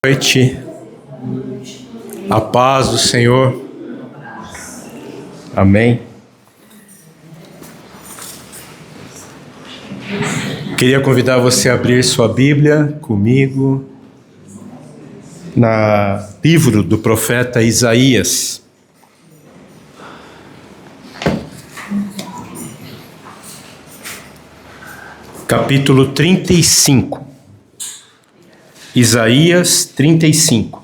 Noite, a paz do Senhor, amém. Queria convidar você a abrir sua Bíblia comigo no livro do profeta Isaías. Capítulo 35. Isaías 35.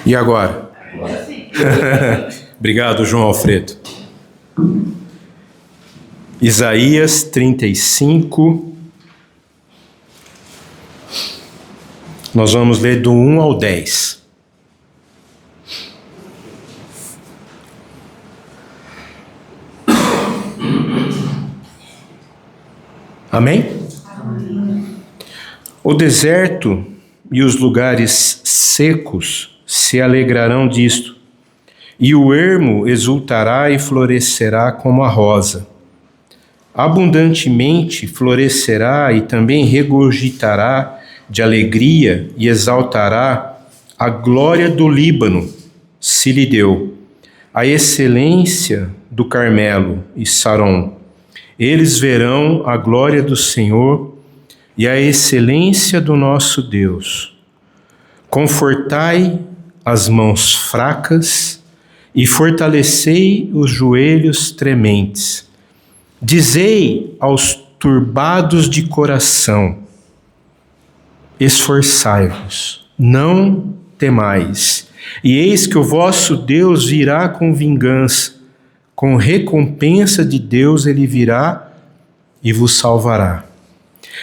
E agora? Obrigado, João Alfredo. Isaías 35. Nós vamos ler do 1 ao 10. Amém? Amém? O deserto e os lugares secos se alegrarão disto, e o ermo exultará e florescerá como a rosa. Abundantemente florescerá e também regurgitará de alegria e exaltará a glória do Líbano, se lhe deu, a excelência do Carmelo e Saron. Eles verão a glória do Senhor e a excelência do nosso Deus. Confortai as mãos fracas e fortalecei os joelhos trementes. Dizei aos turbados de coração: esforçai-vos, não temais. E eis que o vosso Deus virá com vingança. Com recompensa de Deus ele virá e vos salvará.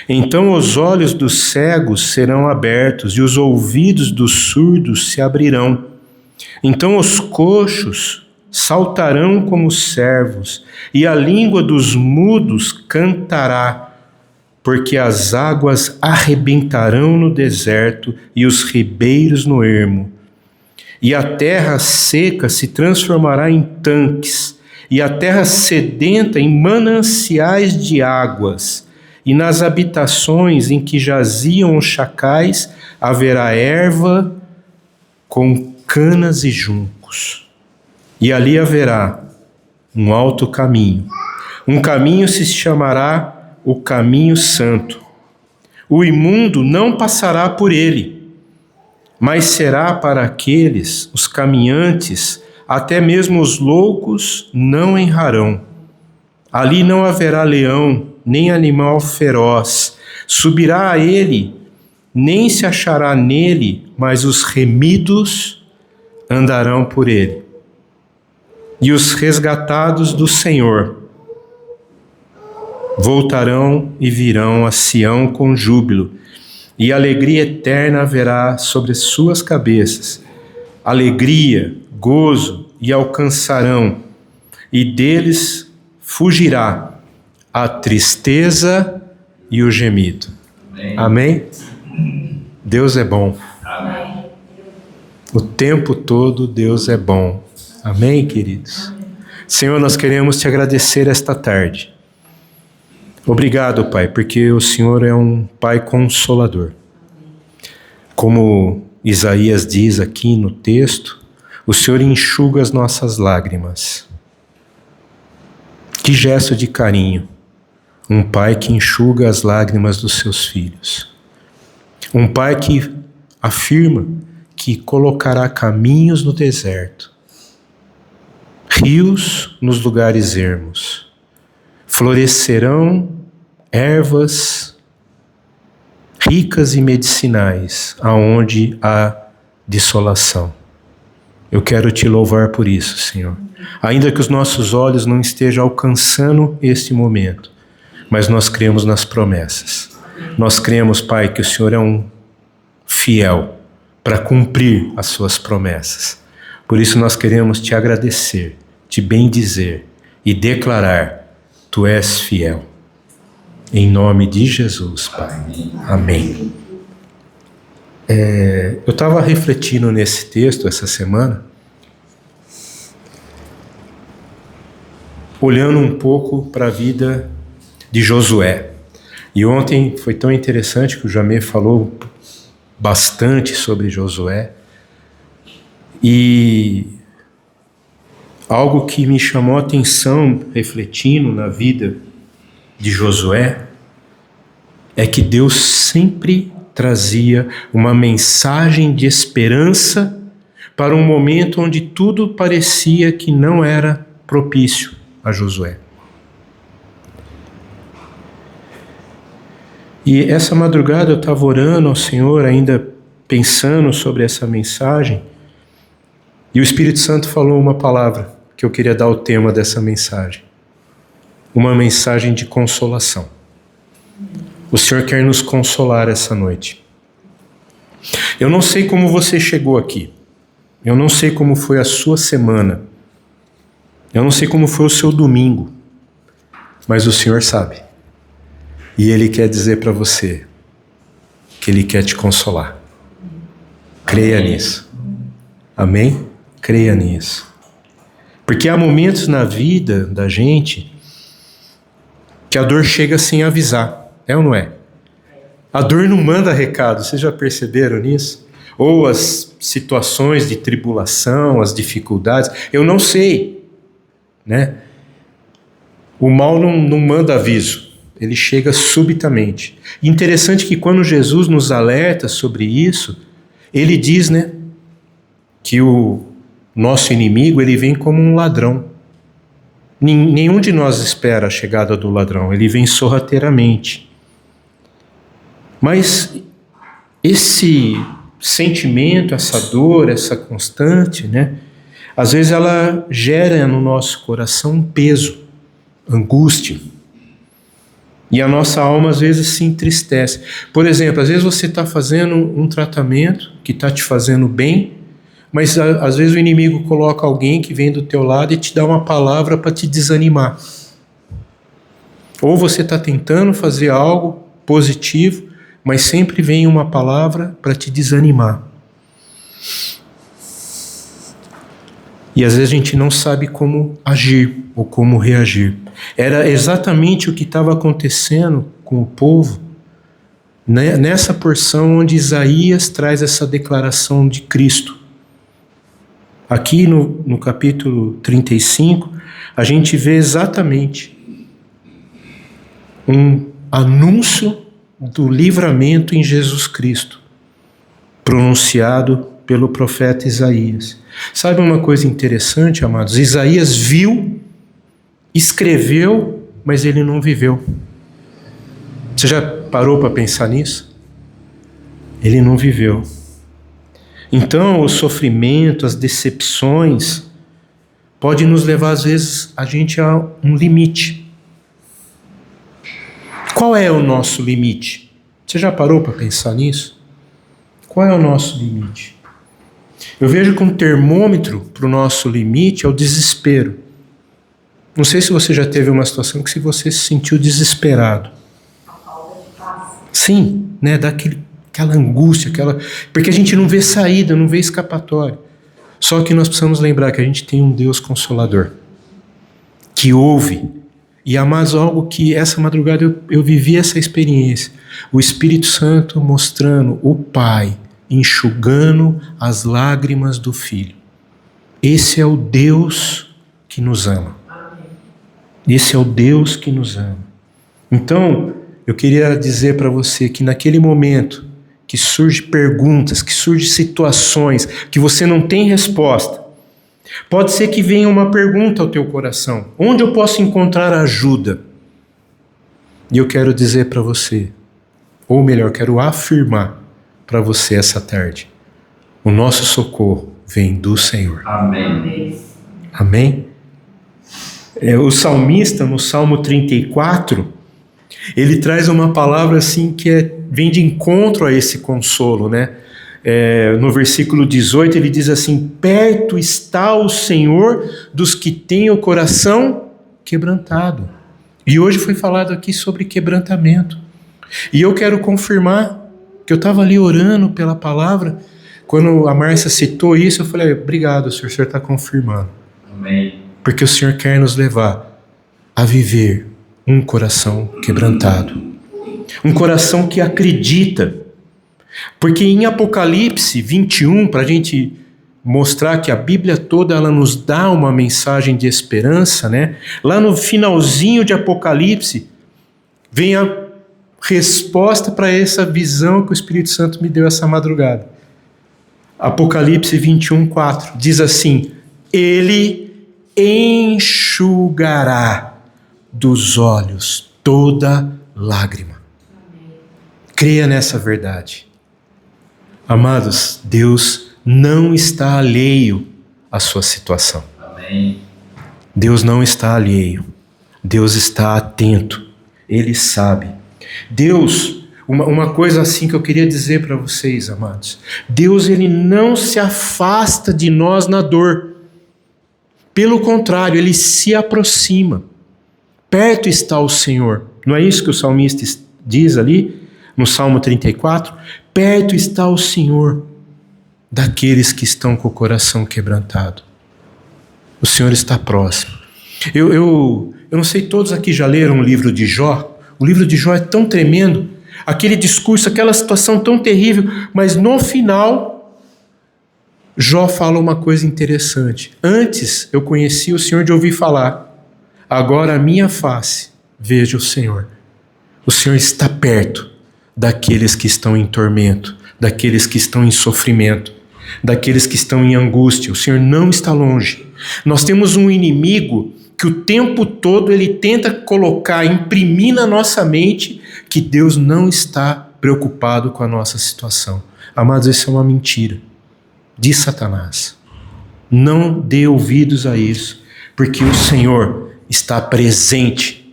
Então os olhos dos cegos serão abertos e os ouvidos dos surdos se abrirão. Então os coxos saltarão como servos e a língua dos mudos cantará, porque as águas arrebentarão no deserto e os ribeiros no ermo. E a terra seca se transformará em tanques, e a terra sedenta em mananciais de águas, e nas habitações em que jaziam os chacais haverá erva com canas e juncos. E ali haverá um alto caminho. Um caminho se chamará o caminho santo. O imundo não passará por ele, mas será para aqueles, os caminhantes, até mesmo os loucos não errarão. Ali não haverá leão, nem animal feroz. Subirá a ele, nem se achará nele, mas os remidos andarão por ele. E os resgatados do Senhor voltarão e virão a Sião com júbilo, e alegria eterna haverá sobre suas cabeças. Alegria, gozo, e alcançarão, e deles fugirá a tristeza e o gemido. Amém? Deus é bom. Amém. O tempo todo Deus é bom. Amém, queridos? Senhor, nós queremos te agradecer esta tarde. Obrigado, Pai, porque o Senhor é um Pai consolador. Como Isaías diz aqui no texto, o Senhor enxuga as nossas lágrimas. Que gesto de carinho. Um pai que enxuga as lágrimas dos seus filhos. Um pai que afirma que colocará caminhos no deserto, rios nos lugares ermos, florescerão ervas ricas e medicinais aonde há desolação. Eu quero te louvar por isso, Senhor. Ainda que os nossos olhos não estejam alcançando este momento, mas nós cremos nas promessas. Nós cremos, Pai, que o Senhor é um fiel para cumprir as suas promessas. Por isso nós queremos te agradecer, te bendizer e declarar: Tu és fiel. Em nome de Jesus, Pai. Amém. Eu estava refletindo nesse texto essa semana, olhando um pouco para a vida de Josué. E ontem foi tão interessante que o Jamê falou bastante sobre Josué. E algo que me chamou a atenção, refletindo na vida de Josué, é que Deus sempre trazia uma mensagem de esperança para um momento onde tudo parecia que não era propício a Josué. E essa madrugada eu estava orando ao Senhor, ainda pensando sobre essa mensagem, e o Espírito Santo falou uma palavra que eu queria dar o tema dessa mensagem. Uma mensagem de consolação. O Senhor quer nos consolar essa noite. Eu não sei como você chegou aqui. Eu não sei como foi a sua semana. Eu não sei como foi o seu domingo. Mas o Senhor sabe. E Ele quer dizer para você que Ele quer te consolar. Creia nisso. Amém? Creia nisso. Porque há momentos na vida da gente que a dor chega sem avisar. É ou não é? A dor não manda recado. Vocês já perceberam nisso? Ou as situações de tribulação, as dificuldades. Eu não sei. Né? O mal não manda aviso. Ele chega subitamente. Interessante que quando Jesus nos alerta sobre isso, Ele diz, né, que o nosso inimigo, ele vem como um ladrão. Nenhum de nós espera a chegada do ladrão, ele vem sorrateiramente. Mas esse sentimento, essa dor, essa constante, né, às vezes ela gera no nosso coração um peso, angústia. E a nossa alma às vezes se entristece. Por exemplo, às vezes você está fazendo um tratamento que está te fazendo bem, mas às vezes o inimigo coloca alguém que vem do teu lado e te dá uma palavra para te desanimar. Ou você está tentando fazer algo positivo, mas sempre vem uma palavra para te desanimar. E às vezes a gente não sabe como agir ou como reagir. Era exatamente o que estava acontecendo com o povo, né? Nessa porção onde Isaías traz essa declaração de Cristo. Aqui no capítulo 35, a gente vê exatamente um anúncio do livramento em Jesus Cristo, pronunciado pelo profeta Isaías. Sabe uma coisa interessante, amados? Isaías viu, escreveu, mas ele não viveu. Você já parou para pensar nisso? Ele não viveu. Então, o sofrimento, as decepções, pode nos levar, às vezes, a gente a um limite. Qual é o nosso limite? Você já parou para pensar nisso? Qual é o nosso limite? Eu vejo que um termômetro para o nosso limite é o desespero. Não sei se você já teve uma situação que você se sentiu desesperado. Sim, né? Dá aquela angústia, porque a gente não vê saída, não vê escapatória. Só que nós precisamos lembrar que a gente tem um Deus Consolador, que ouve. E, amados, algo que essa madrugada eu vivi essa experiência. O Espírito Santo mostrando o Pai enxugando as lágrimas do Filho. Esse é o Deus que nos ama. Esse é o Deus que nos ama. Então, eu queria dizer para você que naquele momento que surgem perguntas, que surgem situações que você não tem resposta, pode ser que venha uma pergunta ao teu coração: onde eu posso encontrar ajuda? E eu quero dizer para você, ou melhor, quero afirmar para você essa tarde: o nosso socorro vem do Senhor. Amém. Amém? O salmista, no Salmo 34, ele traz uma palavra assim que vem de encontro a esse consolo, né? No versículo 18 ele diz assim: perto está o Senhor dos que têm o coração quebrantado. E hoje foi falado aqui sobre quebrantamento. E eu quero confirmar que eu estava ali orando pela palavra, quando a Márcia citou isso, eu falei: obrigado, Senhor está confirmando. Amém. Porque o Senhor quer nos levar a viver um coração quebrantado. um coração que acredita. Porque em Apocalipse 21, para a gente mostrar que a Bíblia toda ela nos dá uma mensagem de esperança, né? Lá no finalzinho de Apocalipse, vem a resposta para essa visão que o Espírito Santo me deu essa madrugada. Apocalipse 21, 4, diz assim: Ele enxugará dos olhos toda lágrima. Creia nessa verdade. Amados, Deus não está alheio à sua situação. Amém. Deus não está alheio. Deus está atento. Ele sabe. Deus, uma coisa assim que eu queria dizer para vocês, amados. Deus, ele não se afasta de nós na dor. Pelo contrário, ele se aproxima. Perto está o Senhor. Não é isso que o salmista diz ali, no Salmo 34? Perto está o Senhor daqueles que estão com o coração quebrantado. O Senhor está próximo. Eu não sei, todos aqui já leram o livro de Jó? O livro de Jó é tão tremendo, aquele discurso, aquela situação tão terrível, mas no final, Jó fala uma coisa interessante. Antes eu conhecia o Senhor de ouvir falar, agora a minha face vejo o Senhor. O Senhor está perto daqueles que estão em tormento, daqueles que estão em sofrimento, daqueles que estão em angústia. O Senhor não está longe. Nós temos um inimigo que o tempo todo ele tenta colocar, imprimir na nossa mente que Deus não está preocupado com a nossa situação. Amados, isso é uma mentira de Satanás. Não dê ouvidos a isso, porque o Senhor está presente.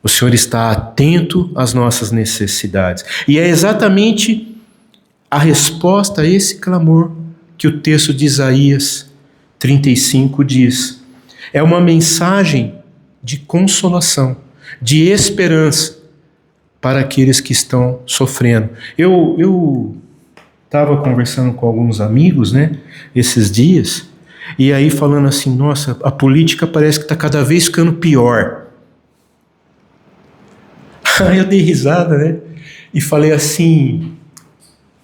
O Senhor está atento às nossas necessidades. E é exatamente a resposta a esse clamor que o texto de Isaías 35 diz. É uma mensagem de consolação, de esperança para aqueles que estão sofrendo. Eu estava conversando com alguns amigos, né, esses dias, e aí falando assim, nossa, a política parece que está cada vez ficando pior. Aí eu dei risada, né, e falei assim,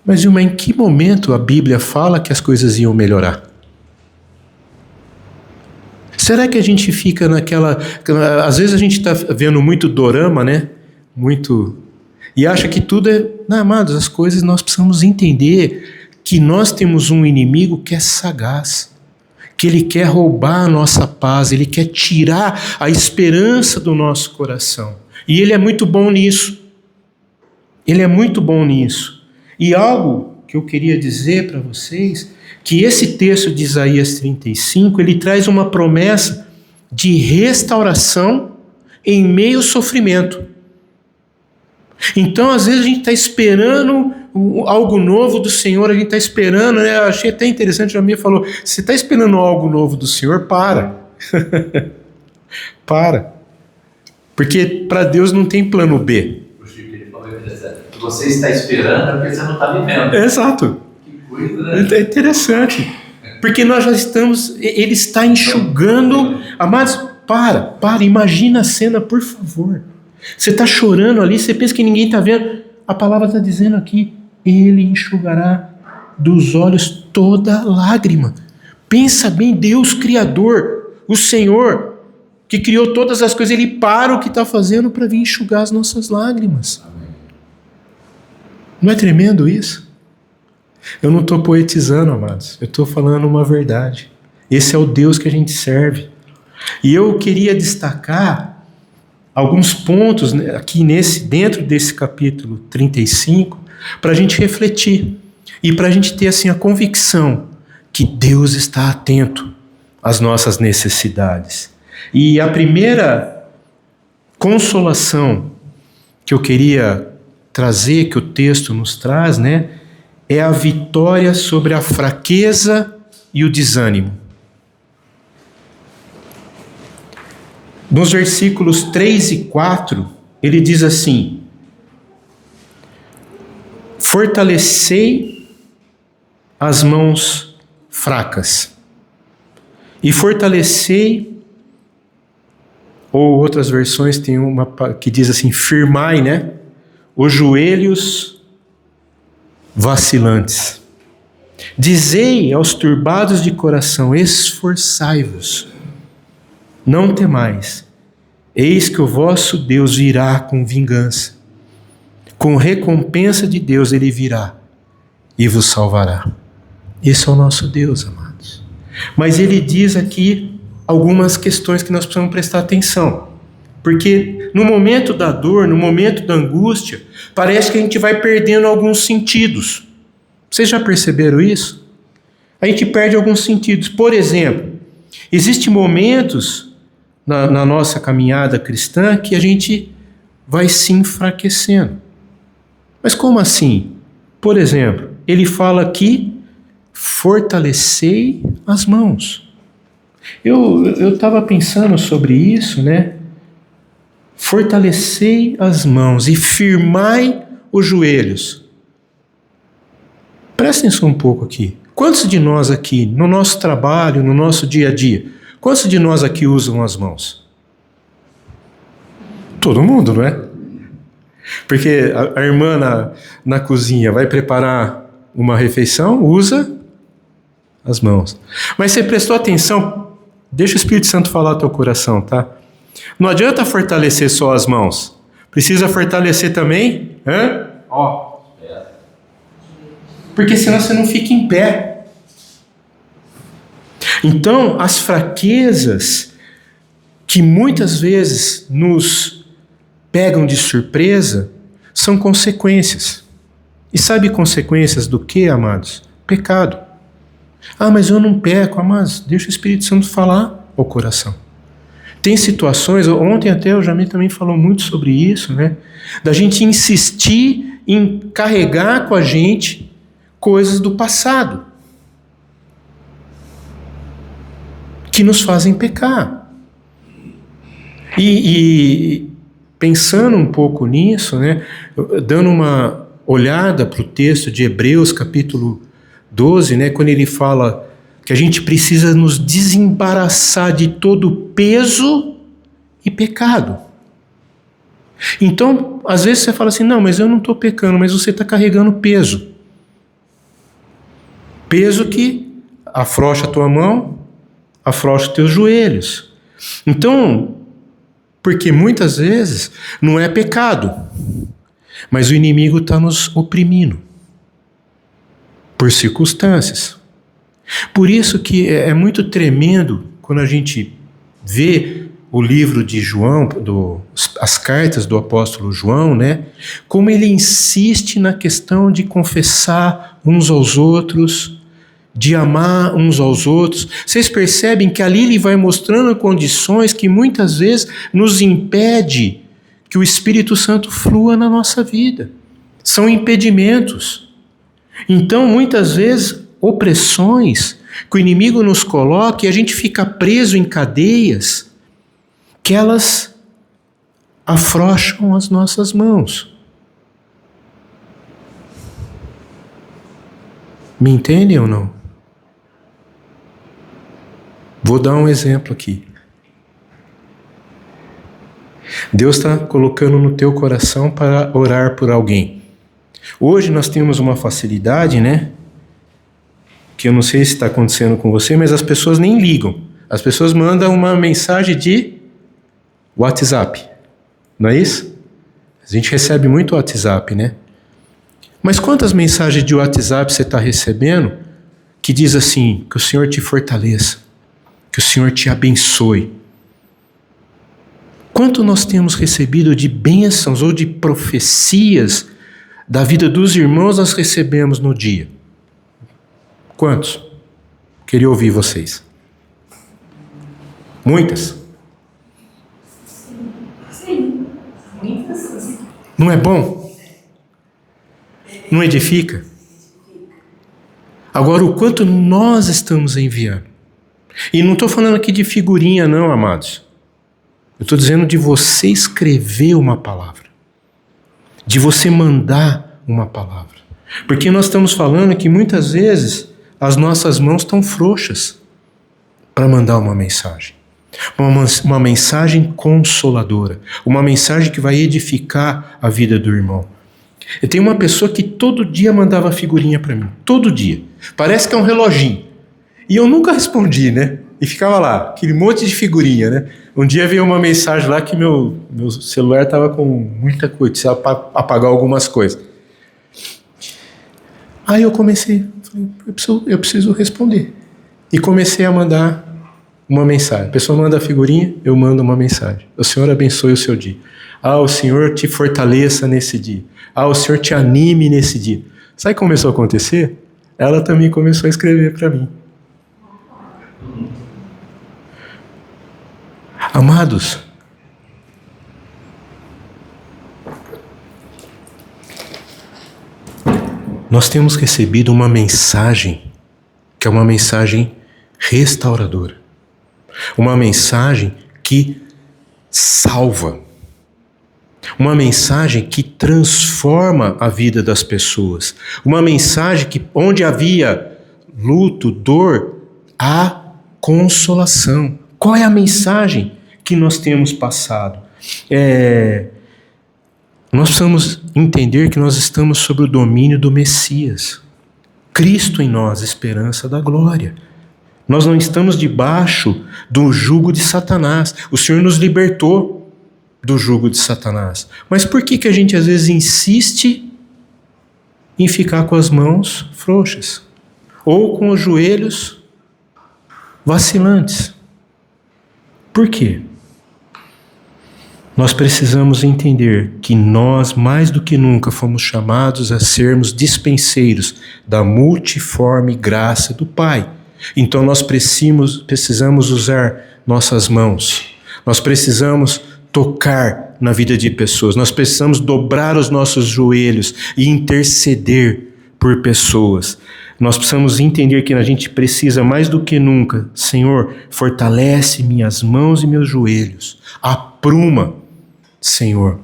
mas Dilma, em que momento a Bíblia fala que as coisas iam melhorar? Será que a gente fica naquela... Às vezes a gente está vendo muito dorama, né? Muito... E acha que tudo é... Não, amados, as coisas nós precisamos entender que nós temos um inimigo que é sagaz, que ele quer roubar a nossa paz, ele quer tirar a esperança do nosso coração. E ele é muito bom nisso. Ele é muito bom nisso. E algo que eu queria dizer para vocês, que esse texto de Isaías 35, ele traz uma promessa de restauração em meio ao sofrimento. Então, às vezes, a gente está esperando algo novo do Senhor, a gente está esperando, né? Eu achei até interessante, a minha falou, você está esperando algo novo do Senhor? Para. Para. Porque para Deus não tem plano B. O Chico, ele falou interessante. Você está esperando é porque você não está vivendo. Exato. É interessante, porque nós já estamos, ele está enxugando, amados, para, imagina a cena, por favor, você está chorando ali, você pensa que ninguém está vendo, a palavra está dizendo aqui, ele enxugará dos olhos toda lágrima. Pensa bem, Deus Criador, o Senhor, que criou todas as coisas, ele para o que está fazendo para vir enxugar as nossas lágrimas. Não é tremendo isso? Eu não estou poetizando, amados. Eu estou falando uma verdade. Esse é o Deus que a gente serve. E eu queria destacar alguns pontos aqui dentro desse capítulo 35, para a gente refletir. E para a gente ter assim, a convicção que Deus está atento às nossas necessidades. E a primeira consolação que eu queria trazer, que o texto nos traz, né? É a vitória sobre a fraqueza e o desânimo. Nos versículos 3 e 4, ele diz assim: fortalecei as mãos fracas, e fortalecei, ou outras versões tem uma que diz assim, firmai, né? os joelhos vacilantes. Dizei aos turbados de coração: esforçai-vos, não temais, eis que o vosso Deus virá com vingança, com recompensa de Deus ele virá e vos salvará. Esse é o nosso Deus, amados. Mas ele diz aqui algumas questões que nós precisamos prestar atenção, porque no momento da dor, no momento da angústia, parece que a gente vai perdendo alguns sentidos. Vocês já perceberam isso? A gente perde alguns sentidos. Por exemplo, existem momentos na nossa caminhada cristã que a gente vai se enfraquecendo. Mas como assim? Por exemplo, ele fala aqui: fortalecei as mãos. Eu estava pensando sobre isso, né? Fortalecei as mãos e firmai os joelhos. Prestem atenção um pouco aqui. Quantos de nós aqui, no nosso trabalho, no nosso dia a dia, quantos de nós aqui usam as mãos? Todo mundo, não é? Porque a irmã na cozinha vai preparar uma refeição, usa as mãos. Mas você prestou atenção? Deixa o Espírito Santo falar ao teu coração, tá? Não adianta fortalecer só as mãos. Precisa fortalecer também, ó. Porque senão você não fica em pé. Então, as fraquezas que muitas vezes nos pegam de surpresa são consequências. E sabe consequências do que, amados? Pecado. Ah, mas eu não peco, amados. Deixa o Espírito Santo falar ao coração. Tem situações, ontem até o Jamil também falou muito sobre isso, né? Da gente insistir em carregar com a gente coisas do passado que nos fazem pecar. E pensando um pouco nisso, né? Dando uma olhada para o texto de Hebreus capítulo 12, né? Quando ele fala que a gente precisa nos desembaraçar de todo peso e pecado. Então, às vezes você fala assim: não, mas eu não estou pecando, mas você está carregando peso. Peso que afrouxa a tua mão, afrouxa os teus joelhos. Então, porque muitas vezes não é pecado, mas o inimigo está nos oprimindo por circunstâncias. Por isso que é muito tremendo quando a gente vê o livro de João, as cartas do apóstolo João, né? Como ele insiste na questão de confessar uns aos outros, de amar uns aos outros. Vocês percebem que ali ele vai mostrando condições que muitas vezes nos impede que o Espírito Santo flua na nossa vida. São impedimentos. Então, muitas vezes, opressões que o inimigo nos coloca e a gente fica preso em cadeias que elas afrouxam as nossas mãos. Me entendem ou não? Vou dar um exemplo aqui. Deus está colocando no teu coração para orar por alguém. Hoje nós temos uma facilidade, né? Que eu não sei se está acontecendo com você, mas as pessoas nem ligam. As pessoas mandam uma mensagem de WhatsApp. Não é isso? A gente recebe muito WhatsApp, né? Mas quantas mensagens de WhatsApp você está recebendo que diz assim: que o Senhor te fortaleça, que o Senhor te abençoe? Quanto nós temos recebido de bênçãos ou de profecias da vida dos irmãos nós recebemos no dia? Quantos? Queria ouvir vocês. Muitas? Sim, muitas. Não é bom? Não edifica? Agora, o quanto nós estamos enviando. E não estou falando aqui de figurinha não, amados. Eu estou dizendo de você escrever uma palavra. De você mandar uma palavra. Porque nós estamos falando que muitas vezes as nossas mãos estão frouxas para mandar uma mensagem. Uma mensagem consoladora. Uma mensagem que vai edificar a vida do irmão. Eu tenho uma pessoa que todo dia mandava figurinha para mim. Todo dia. Parece que é um reloginho. E eu nunca respondi, né? E ficava lá, aquele monte de figurinha, né? Um dia veio uma mensagem lá que meu celular estava com muita coisa, precisava apagar algumas coisas. Aí eu comecei, eu preciso responder. E comecei a mandar uma mensagem. A pessoa manda a figurinha, eu mando uma mensagem. O Senhor abençoe o seu dia. O Senhor te fortaleça nesse dia. O Senhor te anime nesse dia. Sabe o que começou a acontecer? Ela também começou a escrever para mim. Amados, nós temos recebido uma mensagem que é uma mensagem restauradora. Uma mensagem que salva. Uma mensagem que transforma a vida das pessoas. Uma mensagem que, onde havia luto, dor, há consolação. Qual é a mensagem que nós temos passado? Nós precisamos entender que nós estamos sob o domínio do Messias. Cristo em nós, esperança da glória. Nós não estamos debaixo do jugo de Satanás. O Senhor nos libertou do jugo de Satanás. Mas por que a gente às vezes insiste em ficar com as mãos frouxas? Ou com os joelhos vacilantes? Por quê? Nós precisamos entender que nós, mais do que nunca, fomos chamados a sermos dispenseiros da multiforme graça do Pai. Então nós precisamos usar nossas mãos. Nós precisamos tocar na vida de pessoas. Nós precisamos dobrar os nossos joelhos e interceder por pessoas. Nós precisamos entender que a gente precisa mais do que nunca, Senhor, fortalece minhas mãos e meus joelhos. Apruma, Senhor.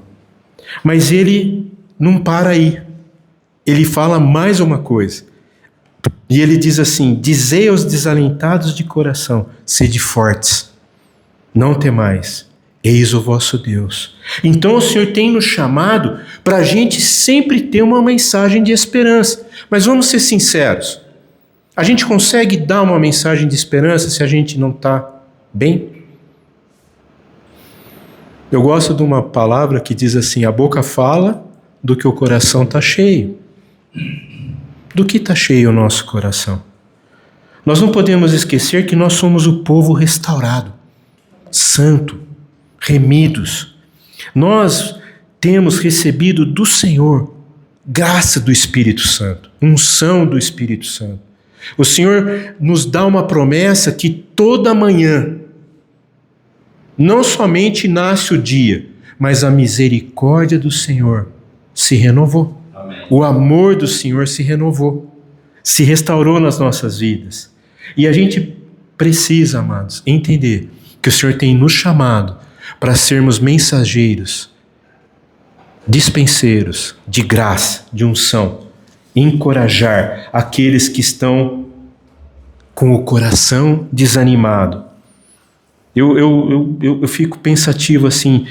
Mas ele não para aí. Ele fala mais uma coisa. E ele diz assim: dizei aos desalentados de coração, sede fortes, não temais, eis o vosso Deus. Então o Senhor tem nos chamado para a gente sempre ter uma mensagem de esperança. Mas vamos ser sinceros, a gente consegue dar uma mensagem de esperança se a gente não está bem? Eu gosto de uma palavra que diz assim: a boca fala do que o coração está cheio. Do que está cheio o nosso coração? Nós não podemos esquecer que nós somos o povo restaurado, santo, remidos. Nós temos recebido do Senhor graça do Espírito Santo, unção do Espírito Santo. O Senhor nos dá uma promessa que toda manhã, não somente nasce o dia, mas a misericórdia do Senhor se renovou. Amém. O amor do Senhor se renovou, se restaurou nas nossas vidas. E a gente precisa, amados, entender que o Senhor tem nos chamado para sermos mensageiros, dispenseiros de graça, de unção, encorajar aqueles que estão com o coração desanimado. Eu fico pensativo assim,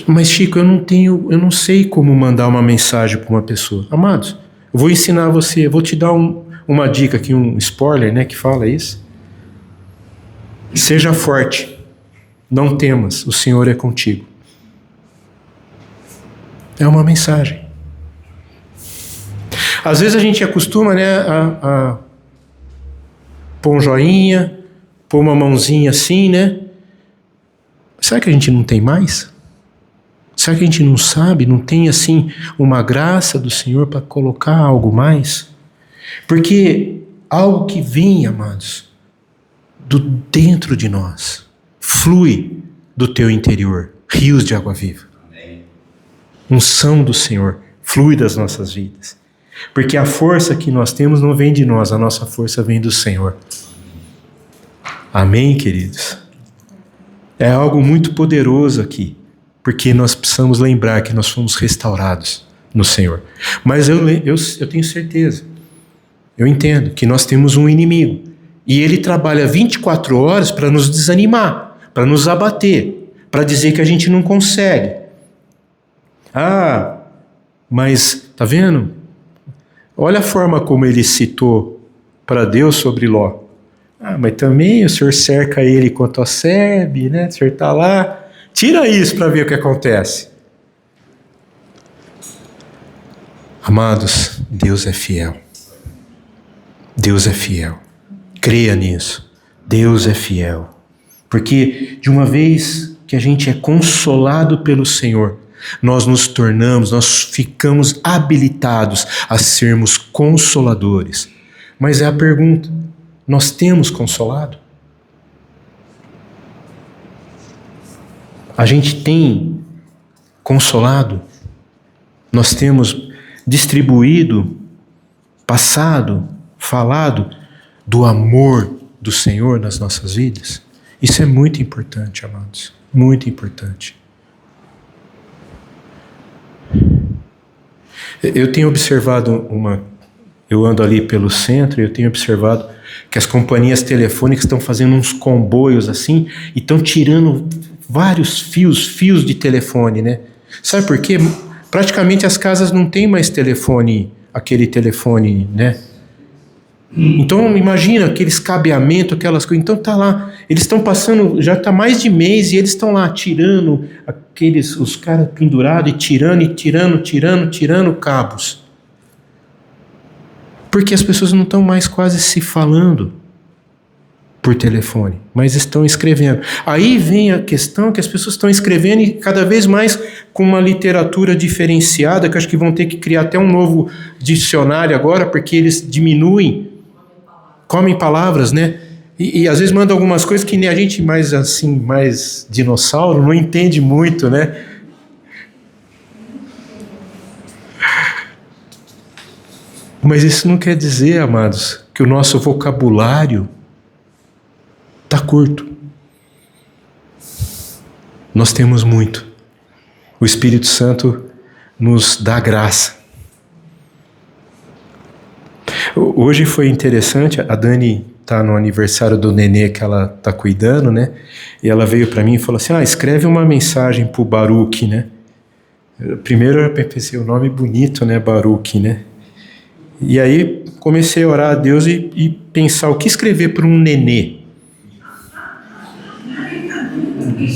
mas Chico, eu não sei como mandar uma mensagem para uma pessoa. Amados, eu vou ensinar você, eu vou te dar uma dica aqui, um spoiler, né, que fala isso. Seja forte, não temas, o Senhor é contigo. É uma mensagem. Às vezes a gente acostuma, né, a pôr um joinha, pôr uma mãozinha assim, né? Será que a gente não tem mais? Será que a gente não sabe, não tem assim uma graça do Senhor para colocar algo mais? Porque algo que vem, amados, do dentro de nós, flui do teu interior, rios de água viva. Amém. Unção do Senhor flui das nossas vidas. Porque a força que nós temos não vem de nós, a nossa força vem do Senhor. Amém, queridos? É algo muito poderoso aqui, porque nós precisamos lembrar que nós fomos restaurados no Senhor. Mas eu tenho certeza, eu entendo que nós temos um inimigo, e ele trabalha 24 horas para nos desanimar, para nos abater, para dizer que a gente não consegue. Ah, mas tá vendo? Olha a forma como ele citou para Deus sobre Ló. Ah, mas também o Senhor cerca ele com a tua sebe, né? O Senhor está lá. Tira isso para ver o que acontece. Amados, Deus é fiel. Deus é fiel. Creia nisso. Deus é fiel. Porque de uma vez que a gente é consolado pelo Senhor, nós nos tornamos, nós ficamos habilitados a sermos consoladores. Mas é a pergunta: nós temos consolado? A gente tem consolado? Nós temos distribuído, passado, falado do amor do Senhor nas nossas vidas? Isso é muito importante, amados. Muito importante. Eu tenho observado eu ando ali pelo centro e eu tenho observado que as companhias telefônicas estão fazendo uns comboios assim e estão tirando vários fios de telefone, né? Sabe por quê? Praticamente as casas não têm mais telefone, aquele telefone, né? Então imagina aqueles cabeamentos, aquelas coisas. Então tá lá, eles estão passando, já tá mais de mês e eles estão lá tirando os caras pendurados e tirando cabos. Porque as pessoas não estão mais quase se falando por telefone, mas estão escrevendo. Aí vem a questão que as pessoas estão escrevendo e cada vez mais com uma literatura diferenciada, que acho que vão ter que criar até um novo dicionário agora, porque eles comem palavras, né? E às vezes mandam algumas coisas que nem a gente mais dinossauro não entende muito, né? Mas isso não quer dizer, amados, que o nosso vocabulário está curto. Nós temos muito. O Espírito Santo nos dá graça. Hoje foi interessante, a Dani está no aniversário do nenê que ela está cuidando, né? E ela veio para mim e falou assim, escreve uma mensagem para o Baruch, né? Primeiro eu pensei, o nome bonito, né? Baruch, né? E aí comecei a orar a Deus e pensar o que escrever para um nenê.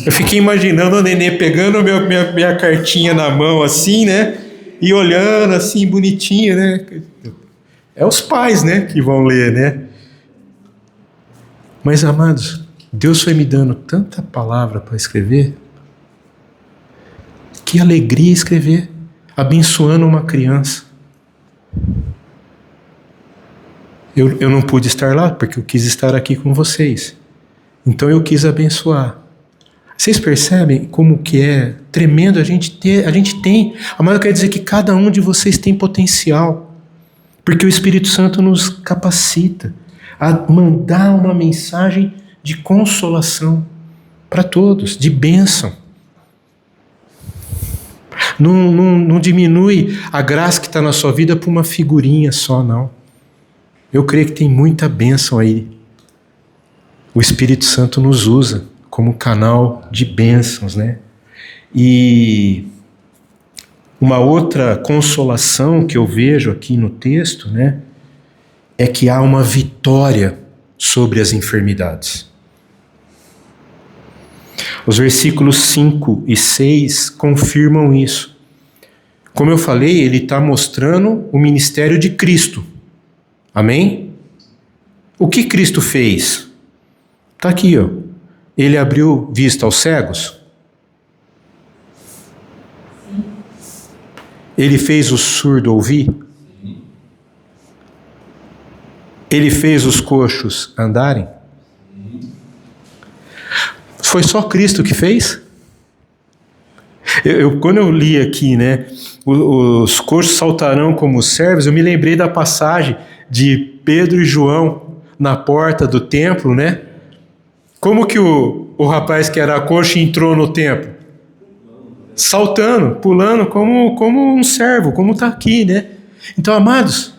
Eu fiquei imaginando o nenê pegando minha cartinha na mão assim, né? E olhando assim, bonitinho, né? É os pais, né, que vão ler, né? Mas, amados, Deus foi me dando tanta palavra para escrever. Que alegria escrever, abençoando uma criança. Eu não pude estar lá porque eu quis estar aqui com vocês. Então eu quis abençoar. Vocês percebem como que é tremendo a gente tem. Amado, quer dizer que cada um de vocês tem potencial. Porque o Espírito Santo nos capacita a mandar uma mensagem de consolação para todos, de bênção. Não diminui a graça que está na sua vida por uma figurinha só, não. Eu creio que tem muita bênção aí. O Espírito Santo nos usa como canal de bênçãos, né? E uma outra consolação que eu vejo aqui no texto, né, é que há uma vitória sobre as enfermidades. Os versículos 5 e 6 confirmam isso. Como eu falei, ele está mostrando o ministério de Cristo. Amém? O que Cristo fez? Está aqui, ó. Ele abriu vista aos cegos. Ele fez o surdo ouvir? Ele fez os coxos andarem? Foi só Cristo que fez? Quando eu li aqui, né, os coxos saltarão como servos, eu me lembrei da passagem de Pedro e João na porta do templo, né? Como que o rapaz que era coxo entrou no templo? Saltando, pulando como um servo, como está aqui, né? Então, amados,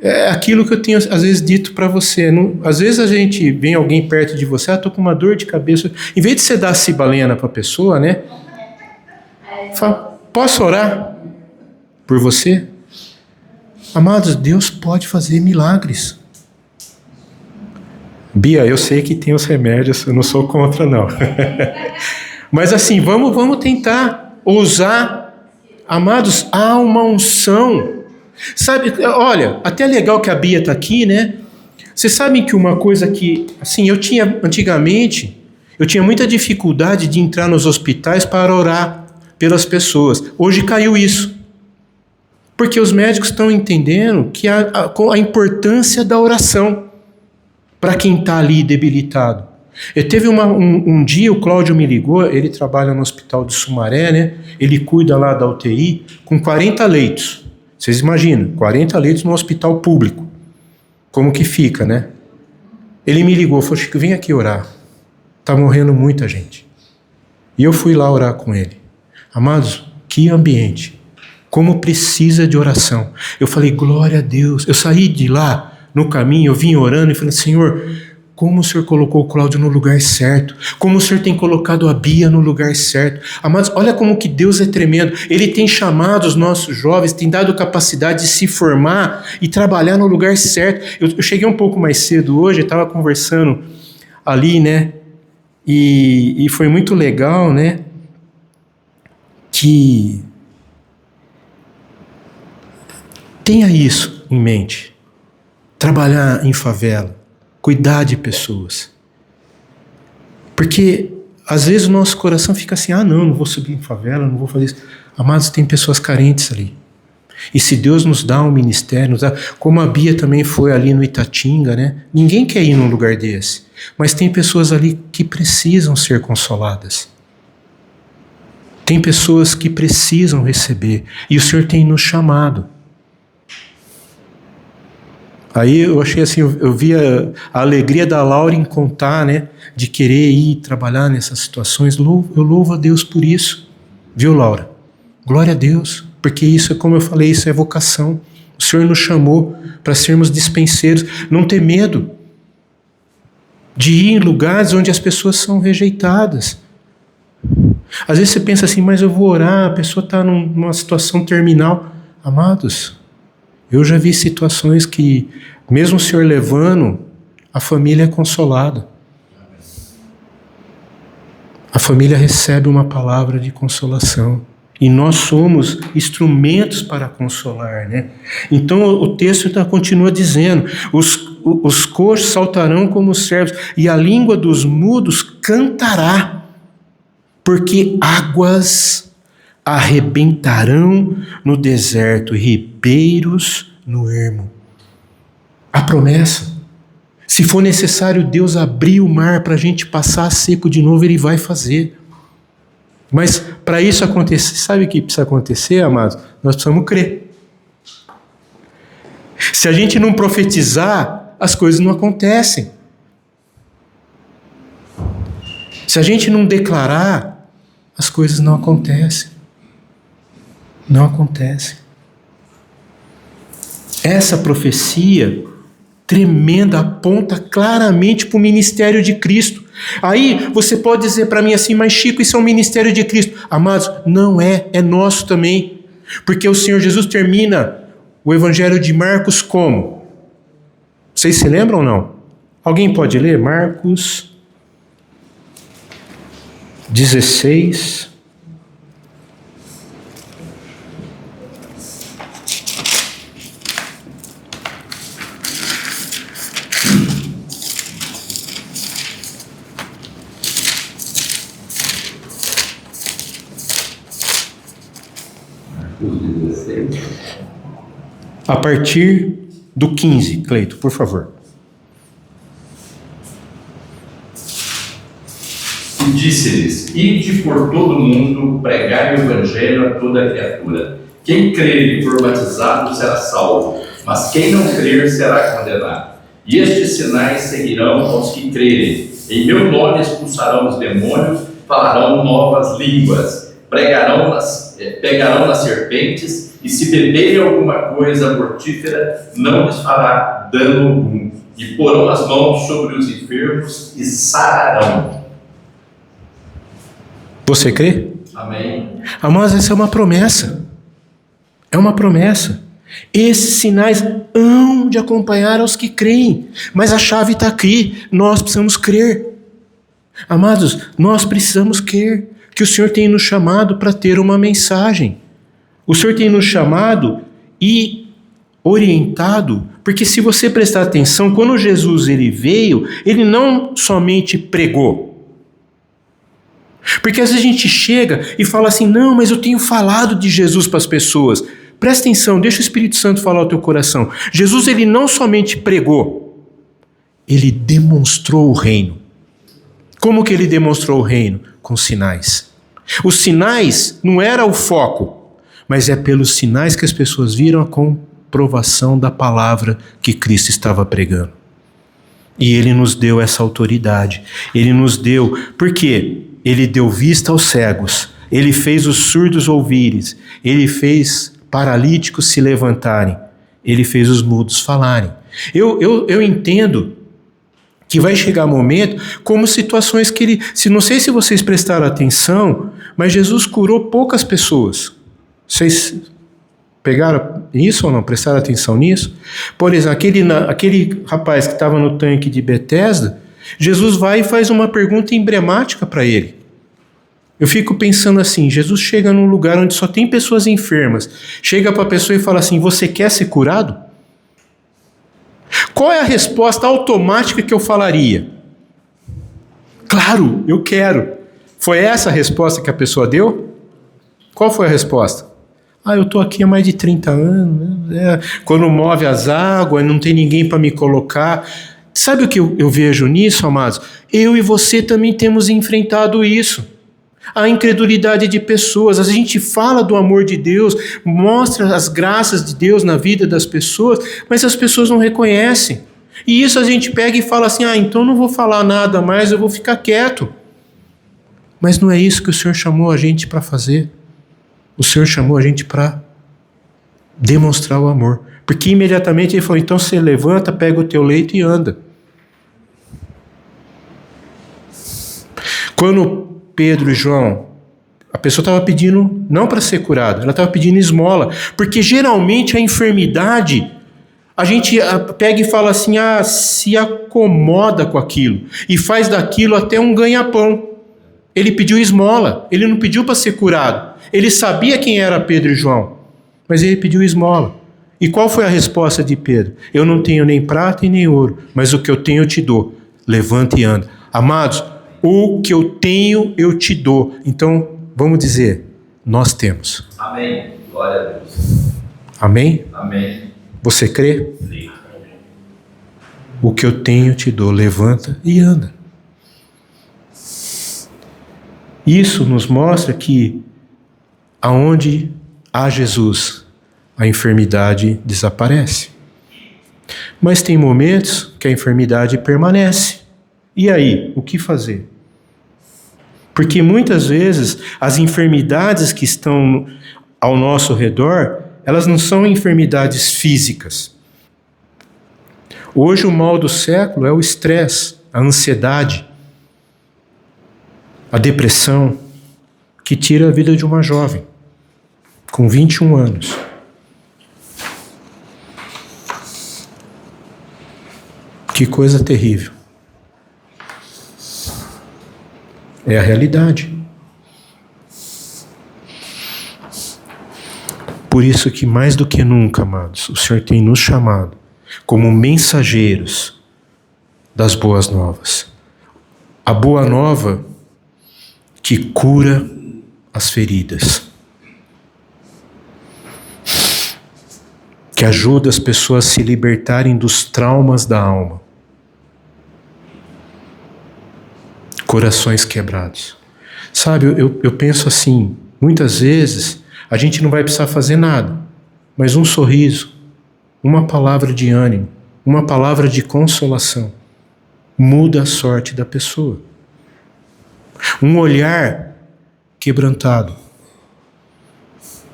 é aquilo que eu tenho às vezes dito para você. Às vezes a gente vem alguém perto de você, estou com uma dor de cabeça. Em vez de você dar cibalena para a pessoa, né? Fala, Posso orar por você? Amados, Deus pode fazer milagres. Bia, eu sei que tem os remédios, eu não sou contra, não. Mas assim, vamos tentar ousar. Amados, há uma unção. Sabe, olha, até legal que a Bia está aqui, né? Vocês sabem que uma coisa que, assim, antigamente, eu tinha muita dificuldade de entrar nos hospitais para orar pelas pessoas. Hoje caiu isso. Porque os médicos estão entendendo que a importância da oração para quem está ali debilitado. Teve um dia, o Cláudio me ligou, ele trabalha no hospital de Sumaré, né? Ele cuida lá da UTI, com 40 leitos. Vocês imaginam, 40 leitos no hospital público. Como que fica, né? Ele me ligou, falou, Chico, vem aqui orar. Está morrendo muita gente. E eu fui lá orar com ele. Amados, que ambiente. Como precisa de oração. Eu falei, glória a Deus. Eu saí de lá, no caminho, eu vim orando e falei, Senhor, como o Senhor colocou o Cláudio no lugar certo. Como o Senhor tem colocado a Bia no lugar certo. Amados, olha como que Deus é tremendo. Ele tem chamado os nossos jovens, tem dado capacidade de se formar e trabalhar no lugar certo. Eu cheguei um pouco mais cedo hoje, estava conversando ali, né? E foi muito legal, né? Que tenha isso em mente. Trabalhar em favela, cuidar de pessoas. Porque às vezes o nosso coração fica assim, não vou subir em favela, não vou fazer isso. Amados, tem pessoas carentes ali. E se Deus nos dá um ministério, como a Bia também foi ali no Itatinga, né? Ninguém quer ir num lugar desse. Mas tem pessoas ali que precisam ser consoladas. Tem pessoas que precisam receber. E o Senhor tem nos chamado. Aí eu achei assim, eu vi a alegria da Laura em contar, né? De querer ir trabalhar nessas situações. Eu louvo a Deus por isso. Viu, Laura? Glória a Deus. Porque isso é, como eu falei, isso é vocação. O Senhor nos chamou para sermos dispenseiros. Não ter medo de ir em lugares onde as pessoas são rejeitadas. Às vezes você pensa assim, mas eu vou orar, a pessoa está numa situação terminal. Amados, eu já vi situações que, mesmo o Senhor levando, a família é consolada. A família recebe uma palavra de consolação. E nós somos instrumentos para consolar, né? Então o texto continua dizendo, os coxos saltarão como os servos, e a língua dos mudos cantará, porque águas arrebentarão no deserto, ribeiros no ermo. A promessa. Se for necessário Deus abrir o mar para a gente passar seco de novo, Ele vai fazer. Mas para isso acontecer, sabe o que precisa acontecer, amados? Nós precisamos crer. Se a gente não profetizar, as coisas não acontecem. Se a gente não declarar, as coisas não acontecem. Não acontecem. Essa profecia tremenda aponta claramente para o ministério de Cristo. Aí você pode dizer para mim assim, mas Chico, isso é um ministério de Cristo. Amados, não é nosso também. Porque o Senhor Jesus termina o Evangelho de Marcos como? Vocês se lembram ou não? Alguém pode ler? Marcos 16. A partir do 15, Cleito, por favor. E disse-lhes, ide por todo o mundo, pregai o evangelho a toda criatura. Quem crer e for batizado será salvo, mas quem não crer será condenado. E estes sinais seguirão aos que crerem. Em meu nome expulsarão os demônios, falarão novas línguas, pegarão nas serpentes, e se beberem alguma coisa mortífera, não lhes fará dano algum. E porão as mãos sobre os enfermos e sararão. Você crê? Amém. Amados, essa é uma promessa. É uma promessa. Esses sinais hão de acompanhar aos que creem. Mas a chave está aqui. Nós precisamos crer. Amados, nós precisamos crer que o Senhor tem nos chamado para ter uma mensagem. O Senhor tem nos chamado e orientado, porque se você prestar atenção, quando Jesus ele veio, ele não somente pregou. Porque às vezes a gente chega e fala assim, não, mas eu tenho falado de Jesus para as pessoas. Presta atenção, deixa o Espírito Santo falar ao teu coração. Jesus ele não somente pregou, ele demonstrou o reino. Como que ele demonstrou o reino? Com sinais. Os sinais não era o foco, mas é pelos sinais que as pessoas viram a comprovação da palavra que Cristo estava pregando. E ele nos deu essa autoridade. Ele nos deu, por quê? Ele deu vista aos cegos, ele fez os surdos ouvirem, ele fez paralíticos se levantarem, ele fez os mudos falarem. Eu entendo que vai chegar momento como situações que ele... não sei se vocês prestaram atenção, mas Jesus curou poucas pessoas. Vocês pegaram isso ou não? Prestaram atenção nisso? Por exemplo, aquele rapaz que estava no tanque de Betesda, Jesus vai e faz uma pergunta emblemática para ele. Eu fico pensando assim, Jesus chega num lugar onde só tem pessoas enfermas, chega para a pessoa e fala assim, você quer ser curado? Qual é a resposta automática que eu falaria? Claro, eu quero. Foi essa a resposta que a pessoa deu? Qual foi a resposta? Eu estou aqui há mais de 30 anos, né? Quando move as águas, não tem ninguém para me colocar. Sabe o que eu vejo nisso, amados? Eu e você também temos enfrentado isso. A incredulidade de pessoas. A gente fala do amor de Deus, mostra as graças de Deus na vida das pessoas, mas as pessoas não reconhecem. E isso a gente pega e fala assim, então não vou falar nada mais, eu vou ficar quieto. Mas não é isso que o Senhor chamou a gente para fazer. O Senhor chamou a gente para demonstrar o amor. Porque imediatamente ele falou, então você levanta, pega o teu leito e anda. Quando Pedro e João, a pessoa estava pedindo não para ser curada, ela estava pedindo esmola, porque geralmente a enfermidade, a gente pega e fala assim, se acomoda com aquilo, e faz daquilo até um ganha-pão. Ele pediu esmola, ele não pediu para ser curado, ele sabia quem era Pedro e João, mas ele pediu esmola. E qual foi a resposta de Pedro? Eu não tenho nem prata e nem ouro, mas o que eu tenho eu te dou, levanta e anda. Amados, o que eu tenho, eu te dou. Então, vamos dizer, nós temos. Amém. Glória a Deus. Amém? Amém. Você crê? Sim. O que eu tenho, eu te dou. Levanta e anda. Isso nos mostra que aonde há Jesus, a enfermidade desaparece. Mas tem momentos que a enfermidade permanece. E aí, o que fazer? Porque muitas vezes as enfermidades que estão ao nosso redor, elas não são enfermidades físicas. Hoje o mal do século é o estresse, a ansiedade, a depressão, que tira a vida de uma jovem com 21 anos. Que coisa terrível. É a realidade. Por isso que mais do que nunca, amados, o Senhor tem nos chamado como mensageiros das boas novas. A boa nova que cura as feridas, que ajuda as pessoas a se libertarem dos traumas da alma. Corações quebrados. Sabe, eu penso assim, muitas vezes a gente não vai precisar fazer nada, mas um sorriso, uma palavra de ânimo, uma palavra de consolação, muda a sorte da pessoa. Um olhar quebrantado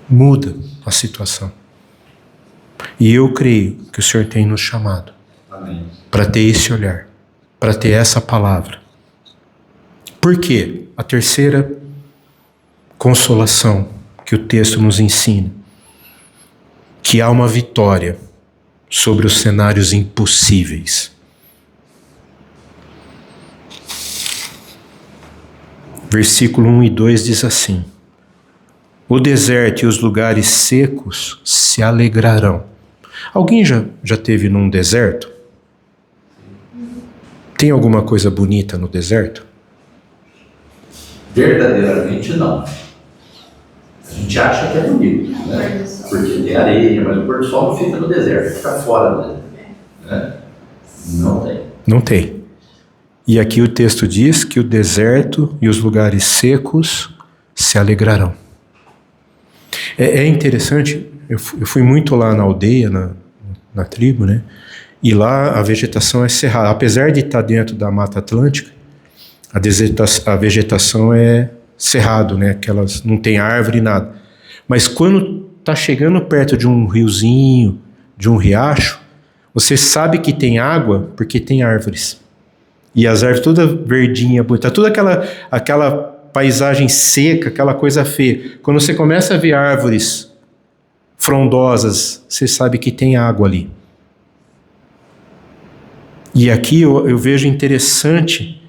muda a situação. E eu creio que o Senhor tem nos chamado para ter esse olhar, para ter essa palavra. Por quê? A terceira consolação que o texto nos ensina, que há uma vitória sobre os cenários impossíveis. Versículo 1 e 2 diz assim: o deserto e os lugares secos se alegrarão. Alguém já teve num deserto? Tem alguma coisa bonita no deserto? Verdadeiramente não. A gente acha que é bonito, né? Porque tem areia, mas o pôr do sol não fica no deserto, fica fora do deserto, né? Não tem. Não tem. E aqui o texto diz que o deserto e os lugares secos se alegrarão. É interessante, eu fui muito lá na aldeia, na tribo, né? E lá a vegetação é cerrada. Apesar de estar dentro da Mata Atlântica, a vegetação é cerrado, né? Aquelas, não tem árvore, nada. Mas quando está chegando perto de um riozinho, de um riacho, você sabe que tem água porque tem árvores. E as árvores toda verdinha, bonita, toda aquela paisagem seca, aquela coisa feia. Quando você começa a ver árvores frondosas, você sabe que tem água ali. E aqui eu vejo interessante,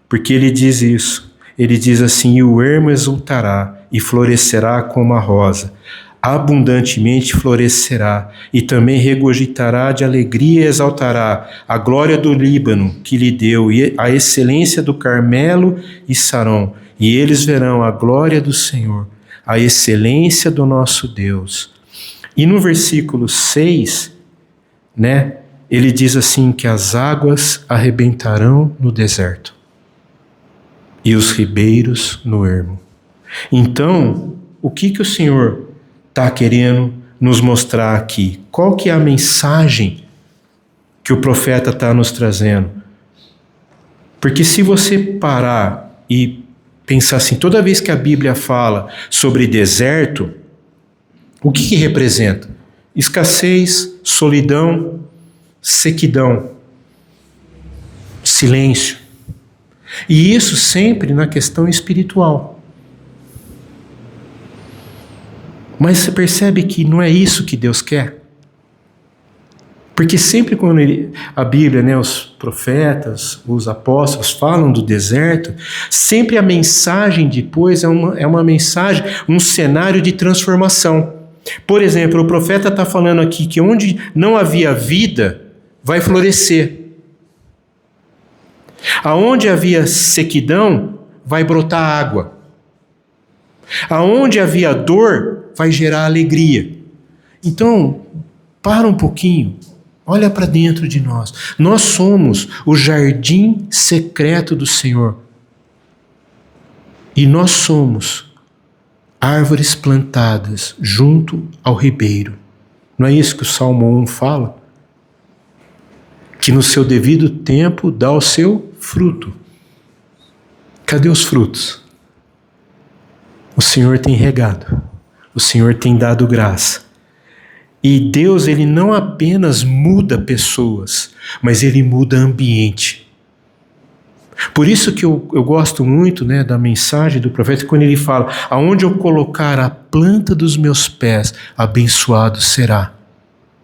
porque ele diz isso. Ele diz assim: e o ermo exultará e florescerá como a rosa, abundantemente florescerá, e também regurgitará de alegria e exaltará a glória do Líbano que lhe deu, e a excelência do Carmelo e Saron, e eles verão a glória do Senhor, a excelência do nosso Deus. E no versículo 6, né, ele diz assim que as águas arrebentarão no deserto e os ribeiros no ermo. Então, o que o Senhor está querendo nos mostrar aqui? Qual que é a mensagem que o profeta está nos trazendo? Porque se você parar e pensar assim, toda vez que a Bíblia fala sobre deserto, o que representa? Escassez, solidão, sequidão, silêncio. E isso sempre na questão espiritual. Mas você percebe que não é isso que Deus quer? Porque sempre quando a Bíblia, né, os profetas, os apóstolos falam do deserto, sempre a mensagem depois é uma mensagem, um cenário de transformação. Por exemplo, o profeta está falando aqui que onde não havia vida, vai florescer. Aonde havia sequidão, vai brotar água. Aonde havia dor, vai gerar alegria. Então, para um pouquinho, olha para dentro de nós. Nós somos o jardim secreto do Senhor. E nós somos árvores plantadas junto ao ribeiro. Não é isso que o Salmo 1 fala? Que no seu devido tempo dá o seu fruto. Cadê os frutos? O Senhor tem regado. O Senhor tem dado graça. E Deus, Ele não apenas muda pessoas, mas Ele muda ambiente. Por isso que eu gosto muito, né, da mensagem do profeta, quando ele fala: aonde eu colocar a planta dos meus pés, abençoado será.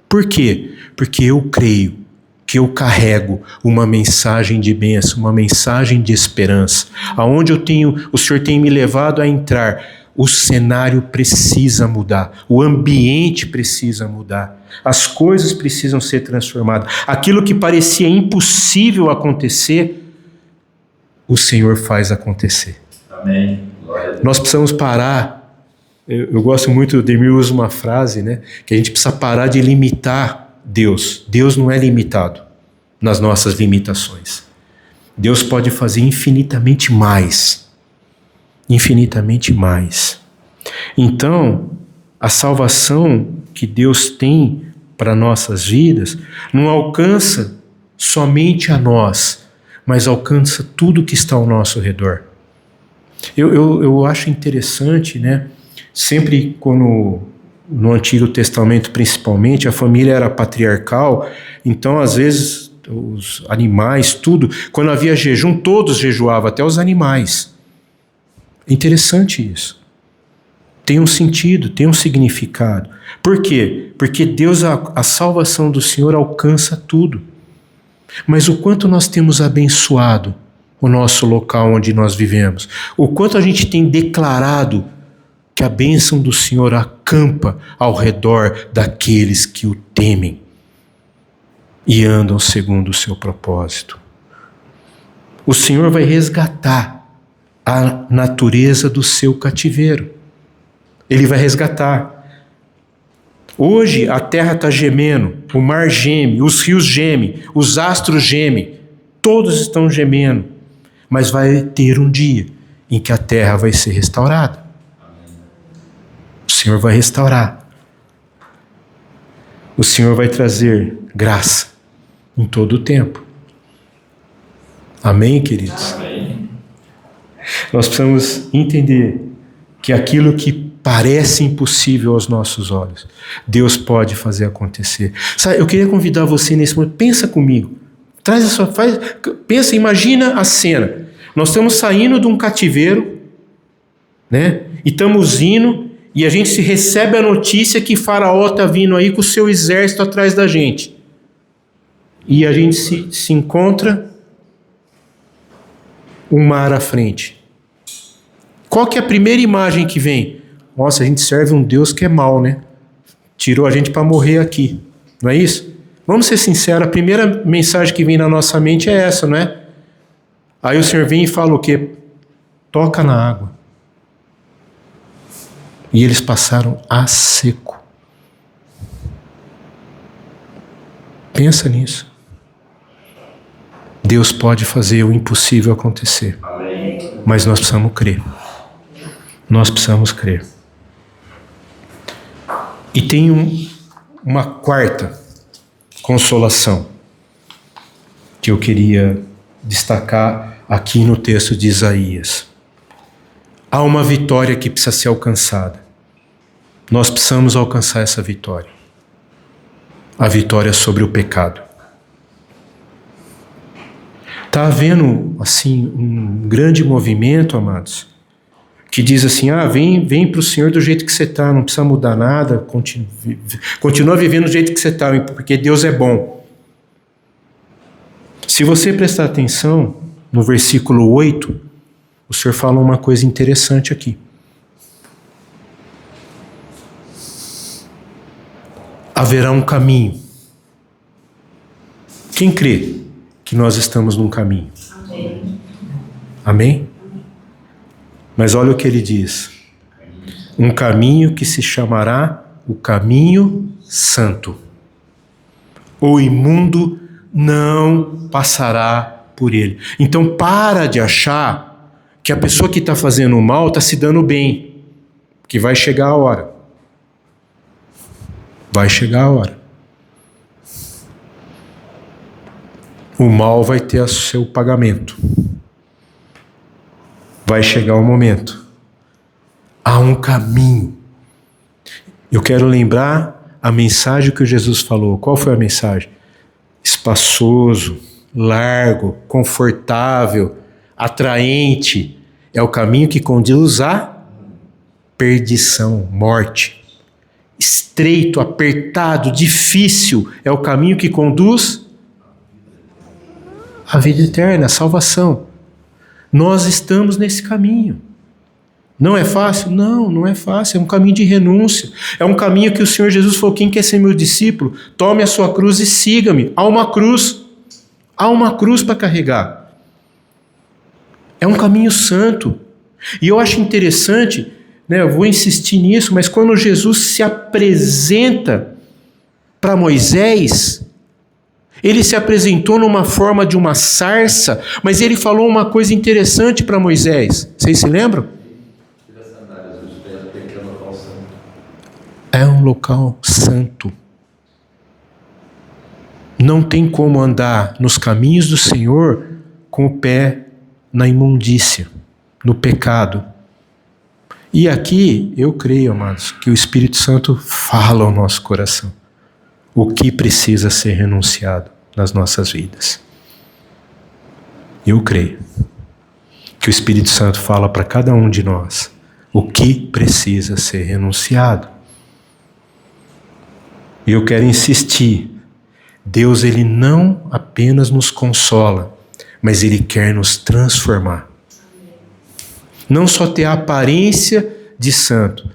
Por quê? Porque eu creio que eu carrego uma mensagem de bênção, uma mensagem de esperança. Aonde o Senhor tem me levado a entrar, o cenário precisa mudar, o ambiente precisa mudar, as coisas precisam ser transformadas. Aquilo que parecia impossível acontecer, o Senhor faz acontecer. Amém. Glória a Deus. Nós precisamos parar. Eu gosto muito, o Demir usa uma frase, né, que a gente precisa parar de limitar Deus. Deus não é limitado nas nossas limitações. Deus pode fazer infinitamente mais. Infinitamente mais. Então, a salvação que Deus tem para nossas vidas não alcança somente a nós, mas alcança tudo que está ao nosso redor. Eu acho interessante, né? Sempre quando, no Antigo Testamento principalmente, a família era patriarcal, então às vezes os animais, tudo, quando havia jejum, todos jejuavam, até os animais. É interessante isso. tem um sentido, tem um significado. Por quê? Porque Deus, a salvação do Senhor alcança tudo. Mas o quanto nós temos abençoado o nosso local onde nós vivemos, o quanto a gente tem declarado que a bênção do Senhor acampa ao redor daqueles que o temem e andam segundo o seu propósito. O Senhor vai resgatar a natureza do seu cativeiro. Ele vai resgatar. Hoje a terra está gemendo, o mar geme, os rios gemem, os astros gemem, todos estão gemendo. Mas vai ter um dia em que a terra vai ser restaurada. O Senhor vai restaurar. O Senhor vai trazer graça em todo o tempo. Amém, queridos? Amém. Nós precisamos entender que aquilo que parece impossível aos nossos olhos, Deus pode fazer acontecer. Sabe, eu queria convidar você nesse momento, pensa comigo. Pensa, imagina a cena. Nós estamos saindo de um cativeiro, né? E estamos indo, e a gente se recebe a notícia que Faraó está vindo aí com o seu exército atrás da gente. E a gente se encontra o mar à frente. Qual que é a primeira imagem que vem? Nossa, a gente serve um Deus que é mau, né? Tirou a gente para morrer aqui. Não é isso? Vamos ser sinceros, a primeira mensagem que vem na nossa mente é essa, não é? Aí o Senhor vem e fala o quê? Toca na água. E eles passaram a seco. Pensa nisso. Deus pode fazer o impossível acontecer. Amém. Mas nós precisamos crer. Nós precisamos crer. E tem uma quarta consolação que eu queria destacar aqui no texto de Isaías. Há uma vitória que precisa ser alcançada. Nós precisamos alcançar essa vitória. A vitória sobre o pecado. Está havendo, assim, um grande movimento, amados, que diz assim, vem para o Senhor do jeito que você está, não precisa mudar nada, continua vivendo do jeito que você está, porque Deus é bom. Se você prestar atenção, no versículo 8, o Senhor fala uma coisa interessante aqui. Haverá um caminho. Quem crê que nós estamos num caminho? Amém. Amém? Mas olha o que ele diz. Um caminho que se chamará o caminho santo. O imundo não passará por ele. Então para de achar que a pessoa que está fazendo o mal está se dando bem. Que vai chegar a hora. Vai chegar a hora. O mal vai ter o seu pagamento. Vai chegar o momento. Há um caminho. Eu quero lembrar a mensagem que Jesus falou. Qual foi a mensagem? Espaçoso, largo, confortável, atraente. É o caminho que conduz à perdição, morte. Estreito, apertado, difícil. É o caminho que conduz à vida eterna, à salvação. Nós estamos nesse caminho. Não é fácil? Não, não é fácil. É um caminho de renúncia. É um caminho que o Senhor Jesus falou, quem quer ser meu discípulo, tome a sua cruz e siga-me. Há uma cruz. Há uma cruz para carregar. É um caminho santo. E eu acho interessante, né, eu vou insistir nisso, mas quando Jesus se apresenta para Moisés, ele se apresentou numa forma de uma sarça, mas ele falou uma coisa interessante para Moisés. Vocês se lembram? É um local santo. Não tem como andar nos caminhos do Senhor com o pé na imundícia, no pecado. E aqui, eu creio, amados, que o Espírito Santo fala ao nosso coração o que precisa ser renunciado nas nossas vidas. Eu creio que o Espírito Santo fala para cada um de nós o que precisa ser renunciado. E eu quero insistir, Deus ele não apenas nos consola, mas ele quer nos transformar. Não só ter a aparência de santo,